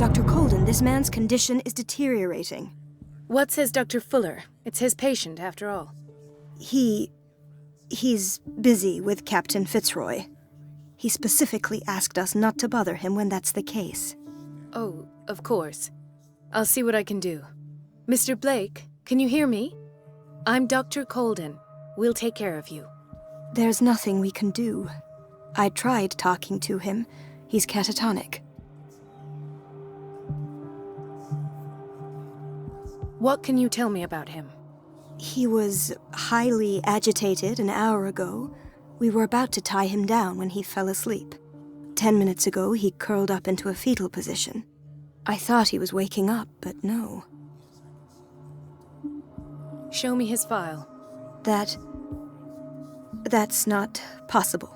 Dr. Colden, this man's condition is deteriorating. What says Dr. Fuller? It's his patient, after all. He's busy with Captain Fitzroy. He specifically asked us not to bother him when that's the case. Oh, of course. I'll see what I can do. Mr. Blake, can you hear me? I'm Dr. Colden. We'll take care of you. There's nothing we can do. I tried talking to him. He's catatonic. What can you tell me about him? He was highly agitated an hour ago. We were about to tie him down when he fell asleep. 10 minutes ago, he curled up into a fetal position. I thought he was waking up, but no. Show me his file. That's not possible.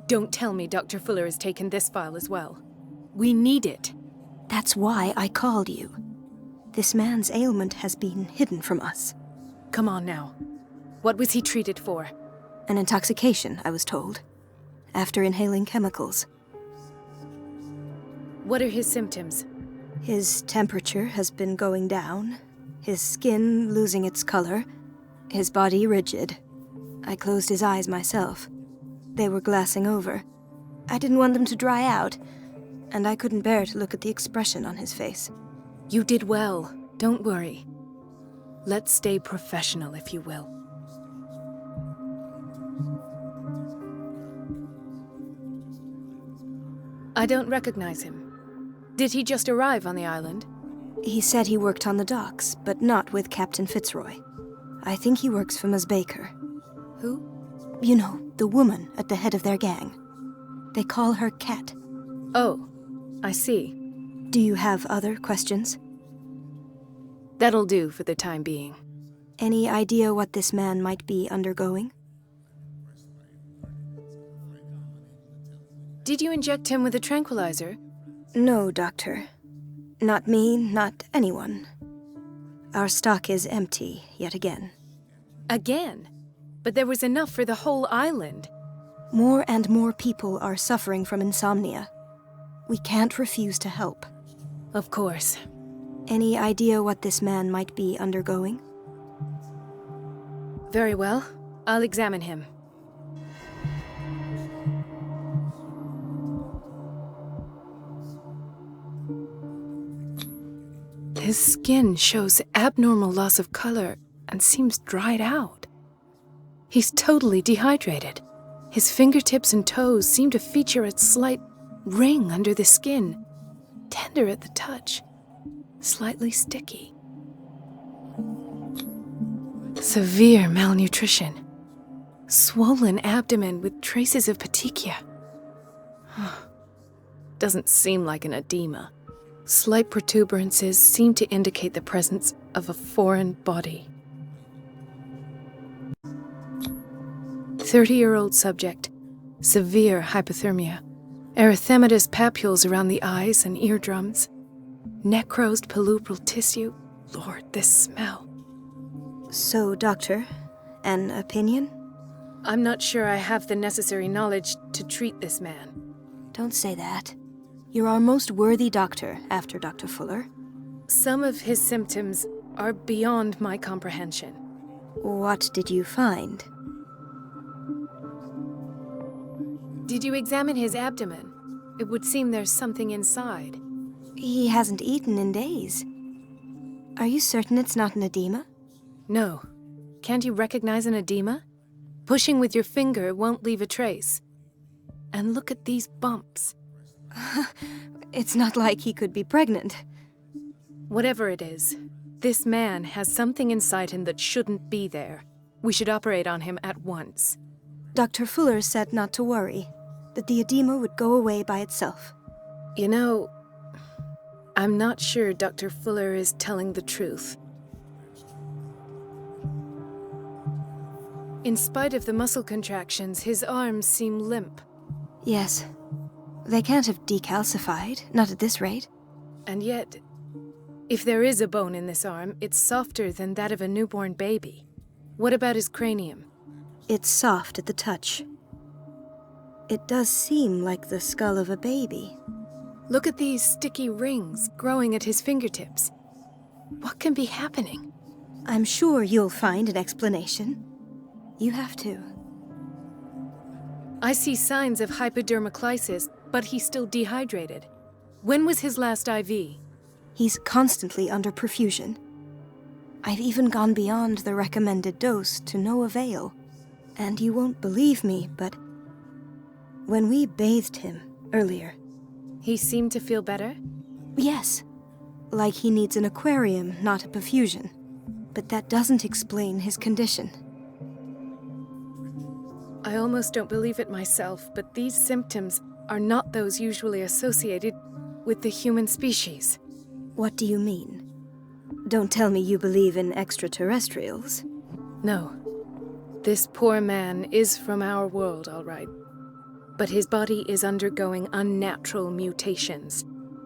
Don't tell me Dr. Fuller has taken this file as well. We need it. That's why I called you. This man's ailment has been hidden from us. Come on now. What was he treated for? An intoxication, I was told. After inhaling chemicals. What are his symptoms? His temperature has been going down. His skin losing its color. His body rigid. I closed his eyes myself. They were glassing over. I didn't want them to dry out, and I couldn't bear to look at the expression on his face. You did well. Don't worry. Let's stay professional, if you will. I don't recognize him. Did he just arrive on the island? He said he worked on the docks, but not with Captain Fitzroy. I think he works for Ms. Baker. Who? You know, the woman at the head of their gang. They call her Cat. Oh, I see. Do you have other questions? That'll do for the time being. Any idea what this man might be undergoing? Did you inject him with a tranquilizer? No, Doctor. Not me, not anyone. Our stock is empty, yet again. Again? But there was enough for the whole island. More and more people are suffering from insomnia. We can't refuse to help. Of course. Any idea what this man might be undergoing? Very well. I'll examine him. His skin shows abnormal loss of color and seems dried out. He's totally dehydrated. His fingertips and toes seem to feature a slight ring under the skin, tender at the touch, slightly sticky. Severe malnutrition. Swollen abdomen with traces of petechia. Doesn't seem like an edema. Slight protuberances seem to indicate the presence of a foreign body. 30-year-old subject. Severe hypothermia. Erythematous papules around the eyes and eardrums. Necrosed palpebral tissue. Lord, this smell. So, Doctor, an opinion? I'm not sure I have the necessary knowledge to treat this man. Don't say that. You're our most worthy doctor after Dr. Fuller. Some of his symptoms are beyond my comprehension. What did you find? Did you examine his abdomen? It would seem there's something inside. He hasn't eaten in days. Are you certain it's not an edema? No. Can't you recognize an edema? Pushing with your finger won't leave a trace. And look at these bumps. It's not like he could be pregnant. Whatever it is, this man has something inside him that shouldn't be there. We should operate on him at once. Dr. Fuller said not to worry, that the edema would go away by itself. You know, I'm not sure Dr. Fuller is telling the truth. In spite of the muscle contractions, his arms seem limp. Yes. They can't have decalcified, not at this rate. And yet, if there is a bone in this arm, it's softer than that of a newborn baby. What about his cranium? It's soft at the touch. It does seem like the skull of a baby. Look at these sticky rings growing at his fingertips. What can be happening? I'm sure you'll find an explanation. You have to. I see signs of hypodermoclysis, but he's still dehydrated. When was his last IV? He's constantly under perfusion. I've even gone beyond the recommended dose to no avail. And you won't believe me, but when we bathed him earlier... He seemed to feel better? Yes. Like he needs an aquarium, not a perfusion. But that doesn't explain his condition. I almost don't believe it myself, but these symptoms are not those usually associated with the human species. What do you mean? Don't tell me you believe in extraterrestrials. No. This poor man is from our world, all right. But his body is undergoing unnatural mutations,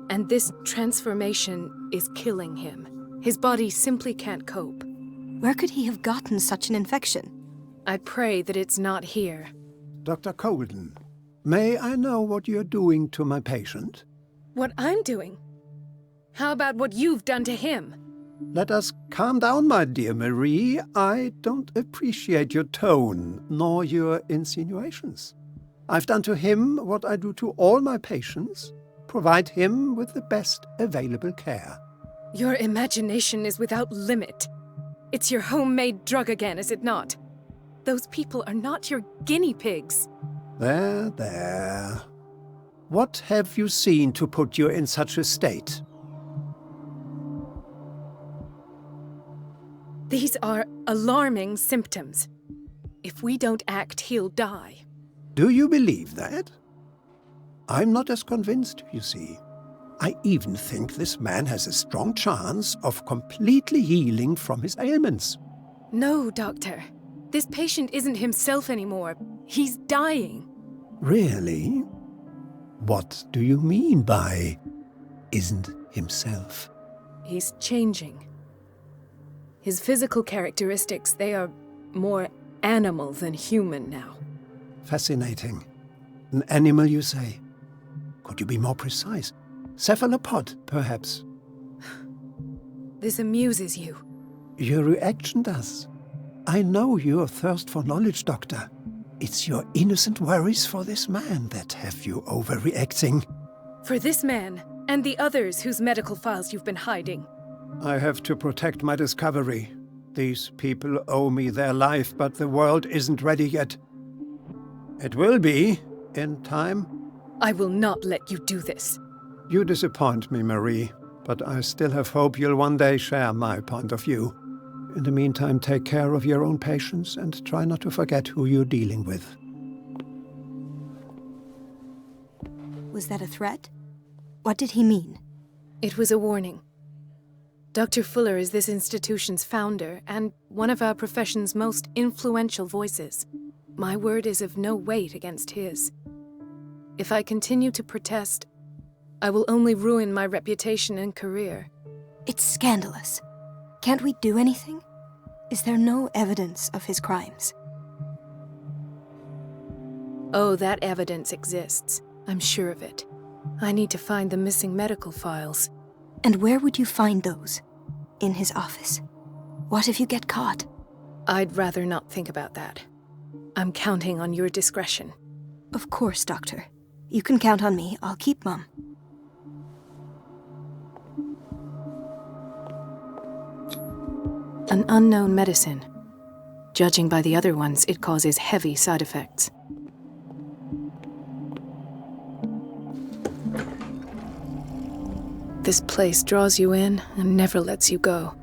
and this transformation is killing him. His body simply can't cope. Where could he have gotten such an infection? I pray that it's not here. Dr. Colden, may I know what you're doing to my patient? What I'm doing? How about what you've done to him? Let us calm down, my dear Marie. I don't appreciate your tone, nor your insinuations. I've done to him what I do to all my patients, provide him with the best available care. Your imagination is without limit. It's your homemade drug again, is it not? Those people are not your guinea pigs. There, there. What have you seen to put you in such a state? These are alarming symptoms. If we don't act, he'll die. Do you believe that? I'm not as convinced, you see. I even think this man has a strong chance of completely healing from his ailments. No, Doctor. This patient isn't himself anymore. He's dying. Really? What do you mean by isn't himself? He's changing. His physical characteristics, they are more animal than human now. Fascinating. An animal, you say? Could you be more precise? Cephalopod, perhaps? This amuses you. Your reaction does. I know your thirst for knowledge, Doctor. It's your innocent worries for this man that have you overreacting. For this man, and the others whose medical files you've been hiding. I have to protect my discovery. These people owe me their life, but the world isn't ready yet. It will be, in time. I will not let you do this. You disappoint me, Marie, but I still have hope you'll one day share my point of view. In the meantime, take care of your own patients and try not to forget who you're dealing with. Was that a threat? What did he mean? It was a warning. Dr. Fuller is this institution's founder and one of our profession's most influential voices. My word is of no weight against his. If I continue to protest, I will only ruin my reputation and career. It's scandalous. Can't we do anything? Is there no evidence of his crimes? Oh, that evidence exists. I'm sure of it. I need to find the missing medical files. And where would you find those? In his office? What if you get caught? I'd rather not think about that. I'm counting on your discretion. Of course, Doctor. You can count on me. I'll keep mum. An unknown medicine. Judging by the other ones, it causes heavy side effects. This place draws you in and never lets you go.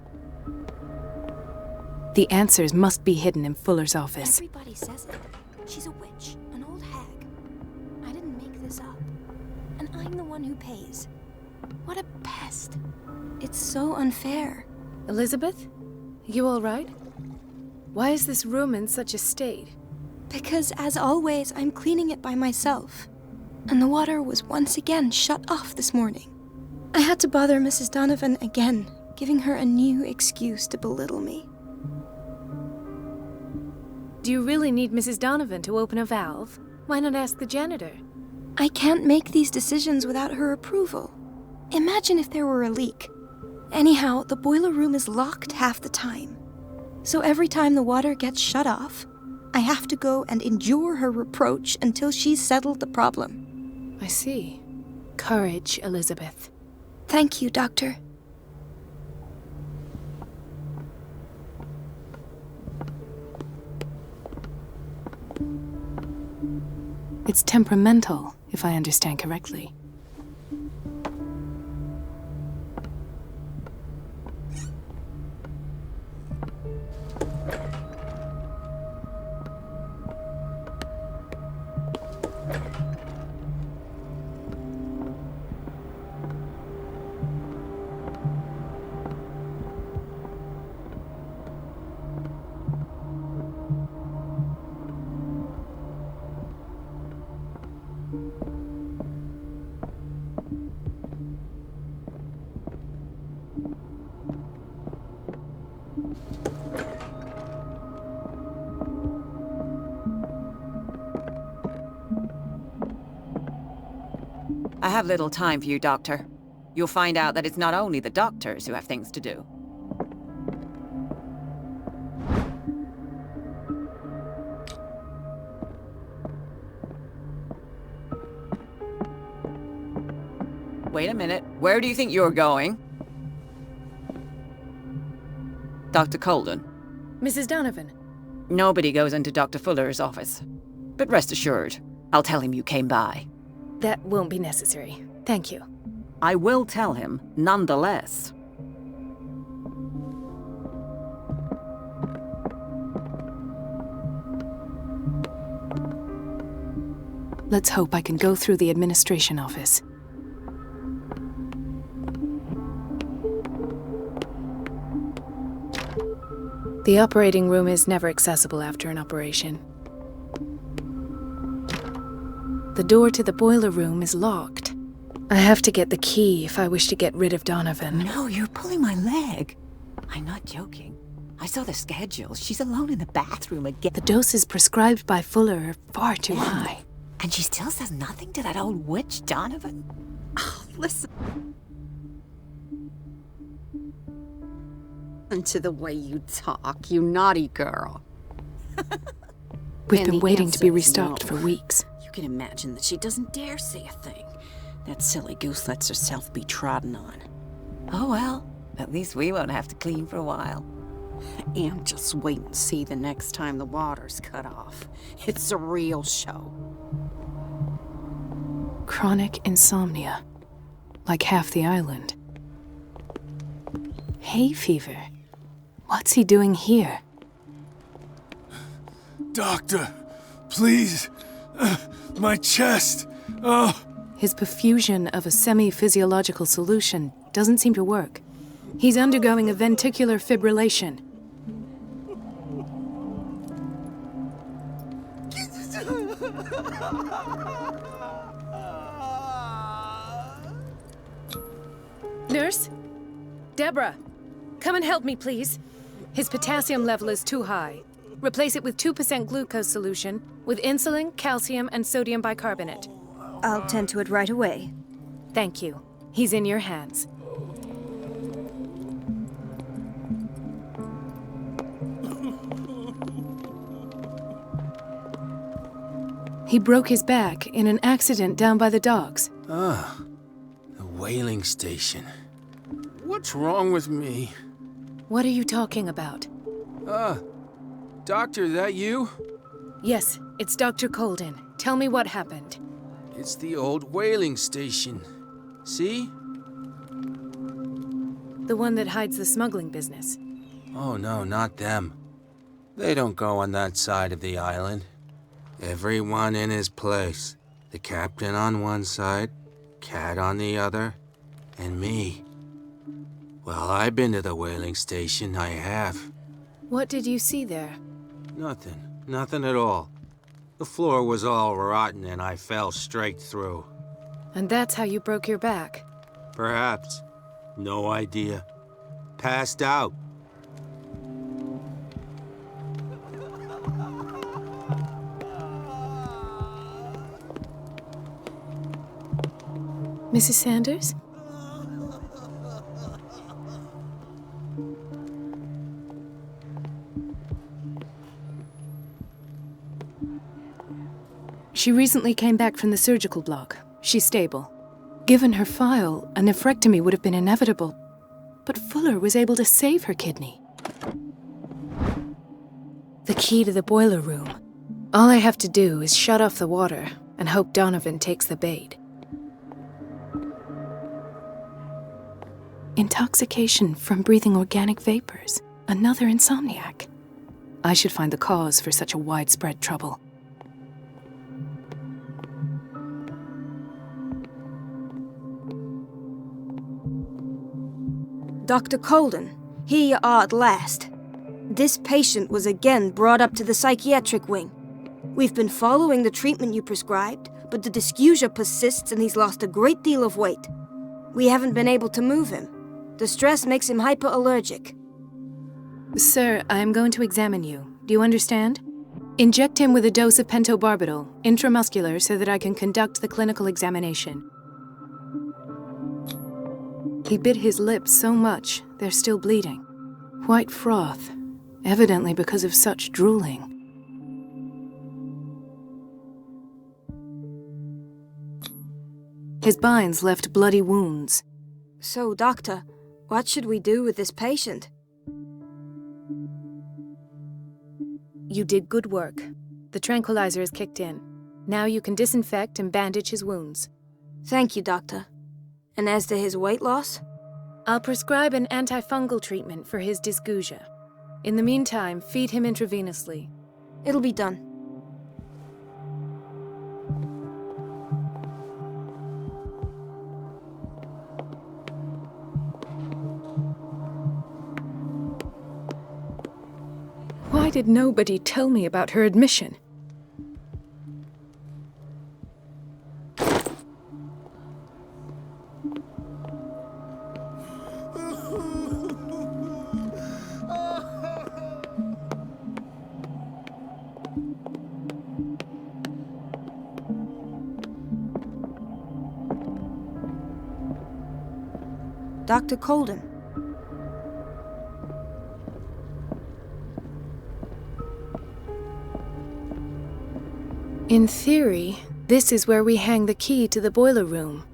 The answers must be hidden in Fuller's office. Everybody says it. She's a witch, an old hag. I didn't make this up. And I'm the one who pays. What a pest. It's so unfair. Elizabeth? You all right? Why is this room in such a state? Because, as always, I'm cleaning it by myself. And the water was once again shut off this morning. I had to bother Mrs. Donovan again, giving her a new excuse to belittle me. Do you really need Mrs. Donovan to open a valve? Why not ask the janitor? I can't make these decisions without her approval. Imagine if there were a leak. Anyhow, the boiler room is locked half the time. So every time the water gets shut off, I have to go and endure her reproach until she's settled the problem. I see. Courage, Elizabeth. Thank you, Doctor. It's temperamental, if I understand correctly. I have little time for you, Doctor. You'll find out that it's not only the doctors who have things to do. Wait a minute. Where do you think you're going? Dr. Colden. Mrs. Donovan. Nobody goes into Dr. Fuller's office. But rest assured, I'll tell him you came by. That won't be necessary. Thank you. I will tell him, nonetheless. Let's hope I can go through the administration office. The operating room is never accessible after an operation. The door to the boiler room is locked. I have to get the key if I wish to get rid of Donovan. No, you're pulling my leg. I'm not joking. I saw the schedule. She's alone in the bathroom again. The doses prescribed by Fuller are far too high. And she still says nothing to that old witch, Donovan? Oh, listen. To the way you talk, you naughty girl. We've And been the waiting to be answer is restocked no. for weeks. You can imagine that she doesn't dare say a thing. That silly goose lets herself be trodden on. Oh, well. At least we won't have to clean for a while. And just wait and see the next time the water's cut off. It's a real show. Chronic insomnia. Like half the island. Hay fever. What's he doing here? Doctor, please. My chest. Oh. His perfusion of a semi-physiological solution doesn't seem to work. He's undergoing a ventricular fibrillation. Nurse? Deborah, come and help me, please. His potassium level is too high. Replace it with 2% glucose solution with insulin, calcium, and sodium bicarbonate. I'll tend to it right away. Thank you. He's in your hands. He broke his back in an accident down by the docks. Ah, the whaling station. What's wrong with me? What are you talking about? Doctor, that you? Yes, it's Dr. Colden. Tell me what happened. It's the old whaling station. See? The one that hides the smuggling business. Oh no, not them. They don't go on that side of the island. Everyone in his place. The captain on one side, Cat on the other, and me. Well, I've been to the whaling station, I have. What did you see there? Nothing at all. The floor was all rotten and I fell straight through. And that's how you broke your back. Perhaps. No idea. Passed out. Mrs. Sanders? She recently came back from the surgical block. She's stable. Given her file, a nephrectomy would have been inevitable. But Fuller was able to save her kidney. The key to the boiler room. All I have to do is shut off the water and hope Donovan takes the bait. Intoxication from breathing organic vapors. Another insomniac. I should find the cause for such a widespread trouble. Dr. Colden, here you are at last. This patient was again brought up to the psychiatric wing. We've been following the treatment you prescribed, but the dysgeusia persists and he's lost a great deal of weight. We haven't been able to move him. The stress makes him hyperallergic. Sir, I am going to examine you. Do you understand? Inject him with a dose of pentobarbital, intramuscular, so that I can conduct the clinical examination. He bit his lips so much, they're still bleeding. White froth, evidently because of such drooling. His binds left bloody wounds. So, Doctor, what should we do with this patient? You did good work. The tranquilizer is kicked in. Now you can disinfect and bandage his wounds. Thank you, Doctor. And as to his weight loss? I'll prescribe an antifungal treatment for his dysgeusia. In the meantime, feed him intravenously. It'll be done. Why did nobody tell me about her admission? Dr. Colden. In theory, this is where we hang the key to the boiler room.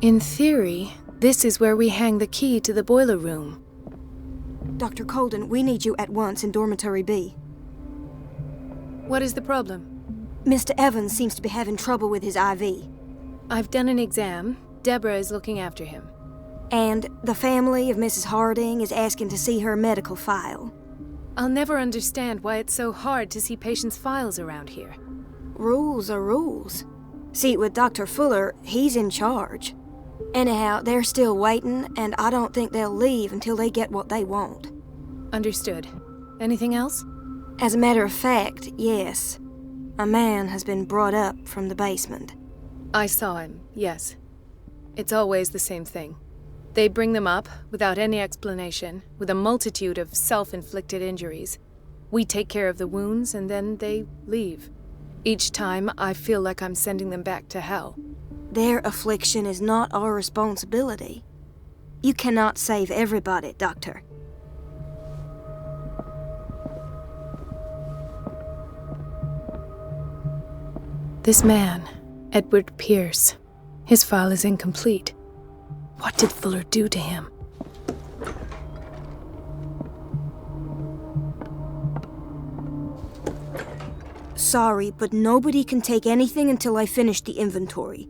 In theory, this is where we hang the key to the boiler room. Dr. Colden, we need you at once in Dormitory B. What is the problem? Mr. Evans seems to be having trouble with his IV. I've done an exam. Deborah is looking after him. And the family of Mrs. Harding is asking to see her medical file. I'll never understand why it's so hard to see patients' files around here. Rules are rules. See, with Dr. Fuller, he's in charge. Anyhow, they're still waiting, and I don't think they'll leave until they get what they want. Understood. Anything else? As a matter of fact, yes. A man has been brought up from the basement. I saw him, yes. It's always the same thing. They bring them up, without any explanation, with a multitude of self-inflicted injuries. We take care of the wounds, and then they leave. Each time, I feel like I'm sending them back to hell. Their affliction is not our responsibility. You cannot save everybody, Doctor. This man, Edward Pierce, his file is incomplete. What did Fuller do to him? Sorry, but nobody can take anything until I finish the inventory.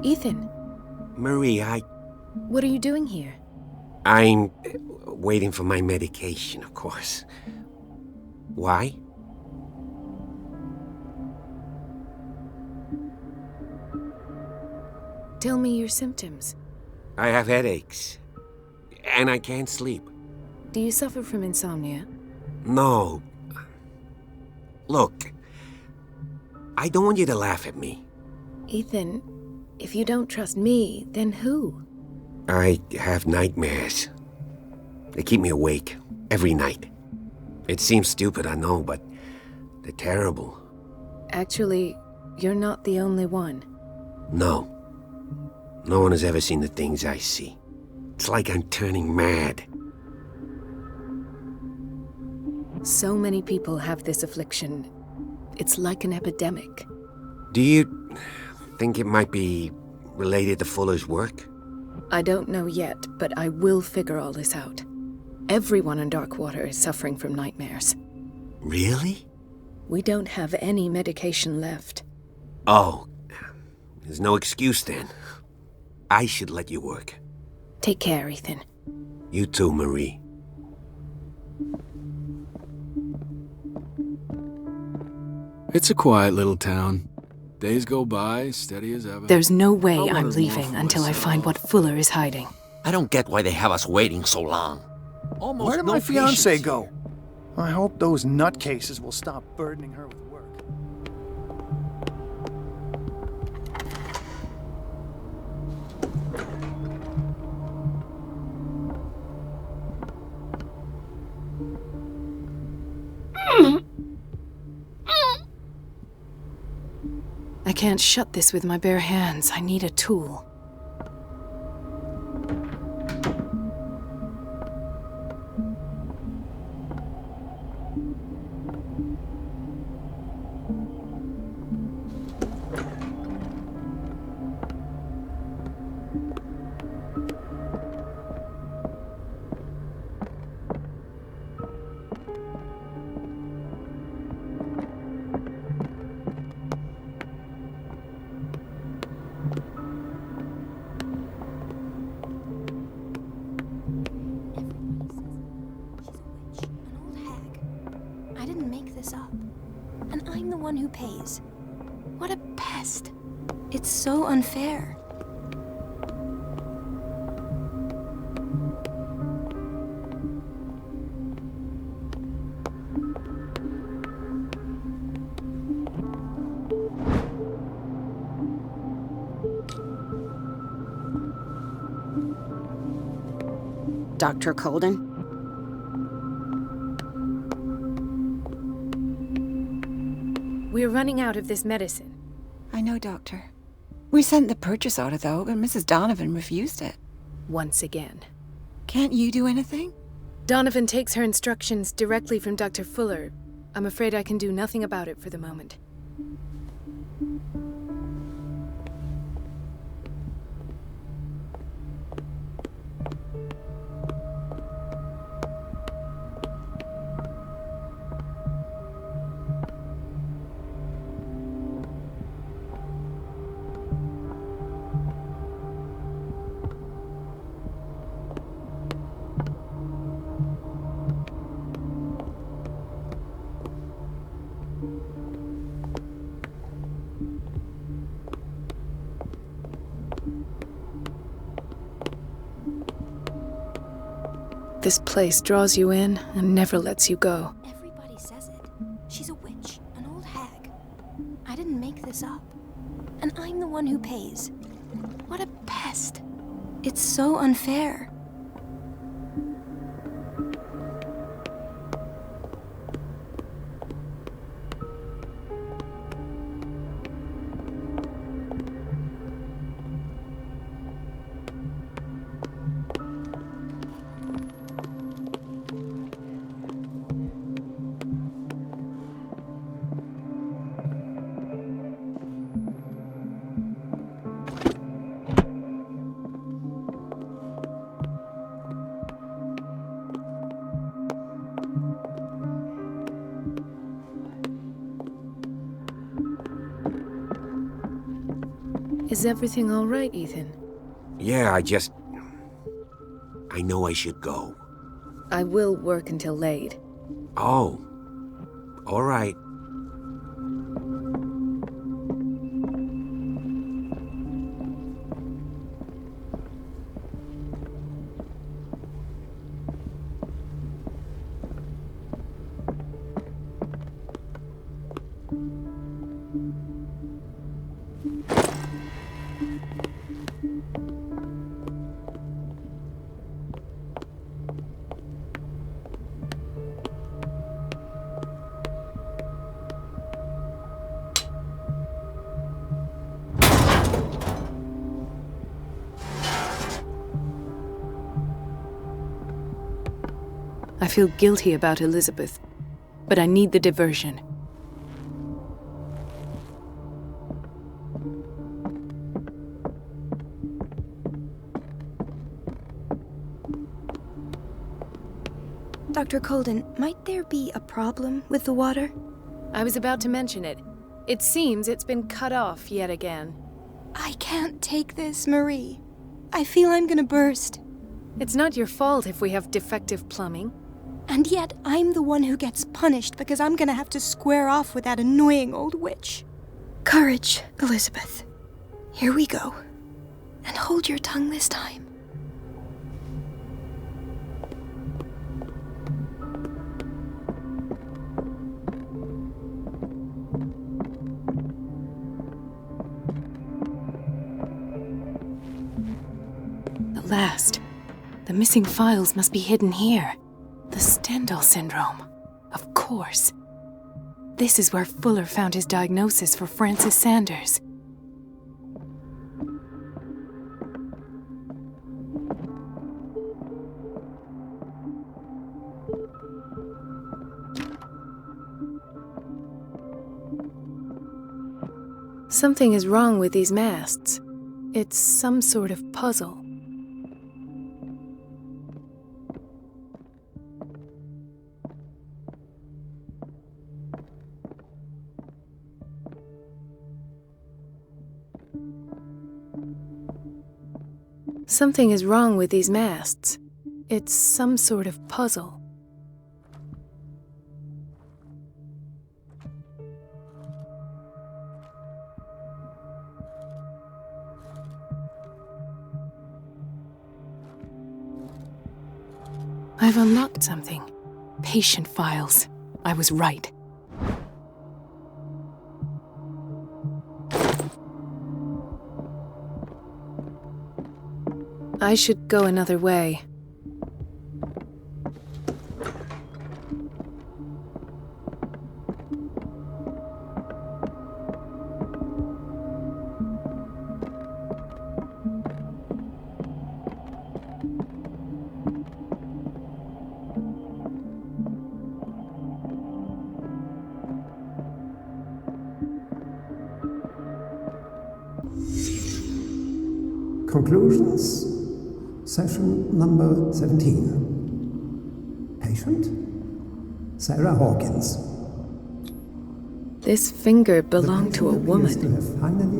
Ethan, Marie, what are you doing here? I'm waiting for my medication, of course. Why? Tell me your symptoms. I have headaches, and I can't sleep. Do you suffer from insomnia? No. Look, I don't want you to laugh at me. Ethan, if you don't trust me, then who? I have nightmares. They keep me awake every night. It seems stupid, I know, but they're terrible. Actually, you're not the only one. No. No one has ever seen the things I see. It's like I'm turning mad. So many people have this affliction. It's like an epidemic. Do you think it might be related to Fuller's work? I don't know yet, but I will figure all this out. Everyone in Darkwater is suffering from nightmares. Really? We don't have any medication left. Oh, there's no excuse then. I should let you work. Take care, Ethan. You too, Marie. It's a quiet little town. Days go by, steady as ever. There's no way I'll I'm learn more leaving for until I find myself. what Fuller is hiding. I don't get why they have us waiting so long. Almost Where did no my fiancée patience. go? I hope those nutcases will stop burdening her with work. I can't shut this with my bare hands. I need a tool. I didn't make this up. And I'm the one who pays. What a pest. It's so unfair. Dr. Colden? We're running out of this medicine. I know, Doctor. We sent the purchase order, though, but Mrs. Donovan refused it. Once again. Can't you do anything? Donovan takes her instructions directly from Dr. Fuller. I'm afraid I can do nothing about it for the moment. This place draws you in and never lets you go. Everybody says it. She's a witch, an old hag. I didn't make this up. And I'm the one who pays. What a pest. It's so unfair. Is everything all right, Ethan? Yeah, I know I should go. I will work until late. Oh. All right. I feel guilty about Elizabeth, but I need the diversion. Dr. Colden, might there be a problem with the water? I was about to mention it. It seems it's been cut off yet again. I can't take this, Marie. I feel I'm gonna burst. It's not your fault if we have defective plumbing. And yet, I'm the one who gets punished because I'm gonna have to square off with that annoying old witch. Courage, Elizabeth. Here we go. And hold your tongue this time. At last. The missing files must be hidden here. The Stendhal syndrome. Of course. This is where Fuller found his diagnosis for Francis Sanders. Something is wrong with these masts. It's some sort of puzzle. Something is wrong with these masts. It's some sort of puzzle. I've unlocked something. Patient files. I was right. I should go another way. Conclusions. Session number 17. Patient? Sarah Hawkins. This finger belonged to a woman.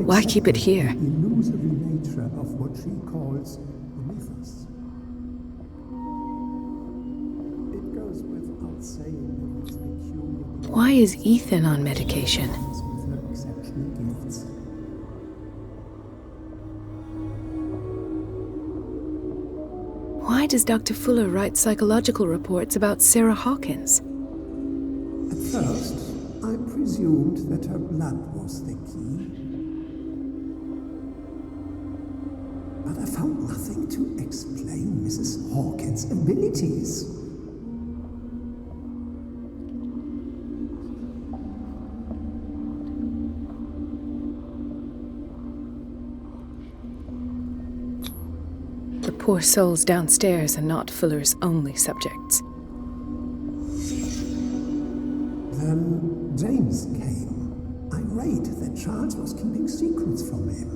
Why keep it here? The illusory nature of what she calls the mythos. It goes without saying that it's peculiar. Why is Ethan on medication? With her exceptional gifts. Why does Dr. Fuller write psychological reports about Sarah Hawkins? At first, I presumed that her blood was the key. But I found nothing to explain Mrs. Hawkins' abilities. The poor souls downstairs are not Fuller's only subjects. Then James came, irate that Charles was keeping secrets from him.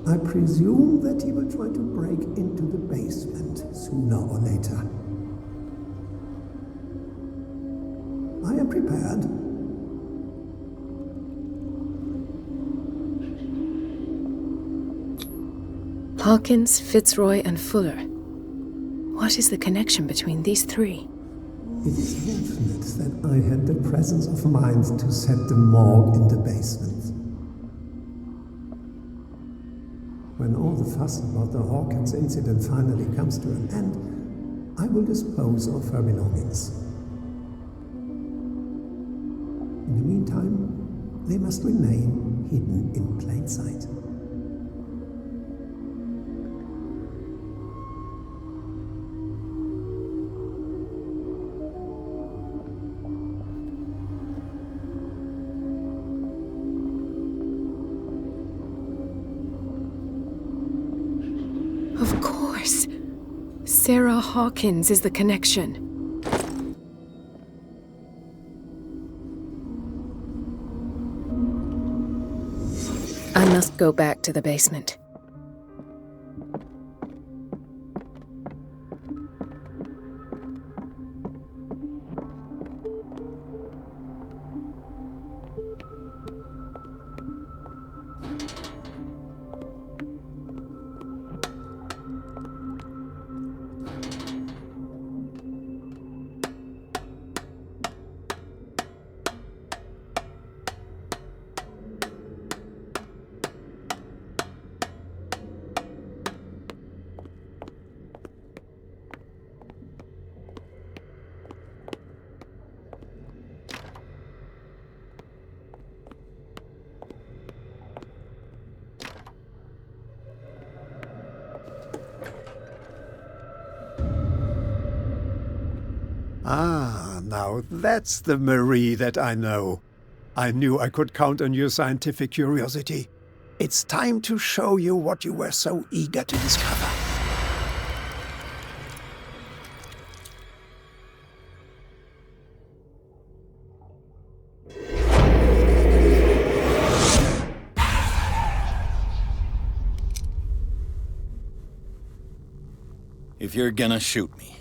I presume that he will try to break into the basement sooner or later. I am prepared. Hawkins, Fitzroy, and Fuller. What is the connection between these three? It is fortunate that I had the presence of mind to set the morgue in the basement. When all the fuss about the Hawkins incident finally comes to an end, I will dispose of her belongings. In the meantime, they must remain hidden in plain sight. Sarah Hawkins is the connection. I must go back to the basement. Ah, now that's the Marie that I know. I knew I could count on your scientific curiosity. It's time to show you what you were so eager to discover. If you're gonna shoot me,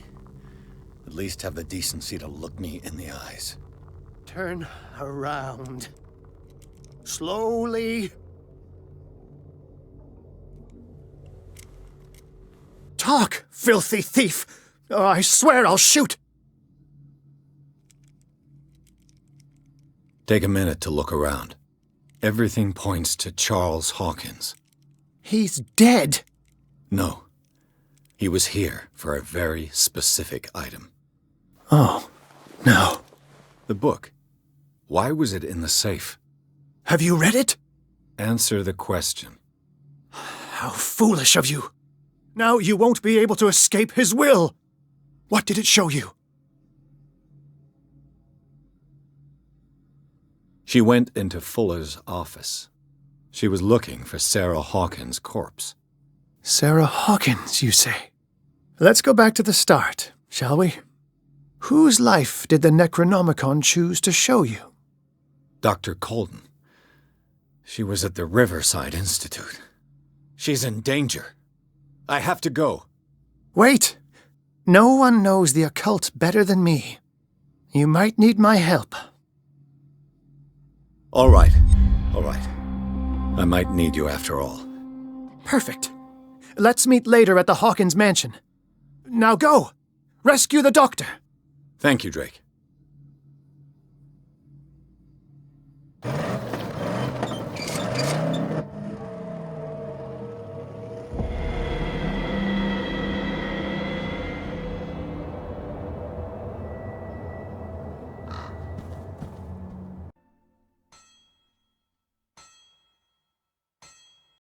at least have the decency to look me in the eyes. Turn around. Slowly. Talk, filthy thief! Or I swear I'll shoot! Take a minute to look around. Everything points to Charles Hawkins. He's dead. No. He was here for a very specific item. Oh, no. The book. Why was it in the safe? Have you read it? Answer the question. How foolish of you. Now you won't be able to escape his will. What did it show you? She went into Fuller's office. She was looking for Sarah Hawkins' corpse. Sarah Hawkins, you say? Let's go back to the start, shall we? Whose life did the Necronomicon choose to show you? Dr. Colden. She was at the Riverside Institute. She's in danger. I have to go. Wait! No one knows the occult better than me. You might need my help. All right. I might need you after all. Perfect. Let's meet later at the Hawkins mansion. Now go! Rescue the doctor! Thank you, Drake.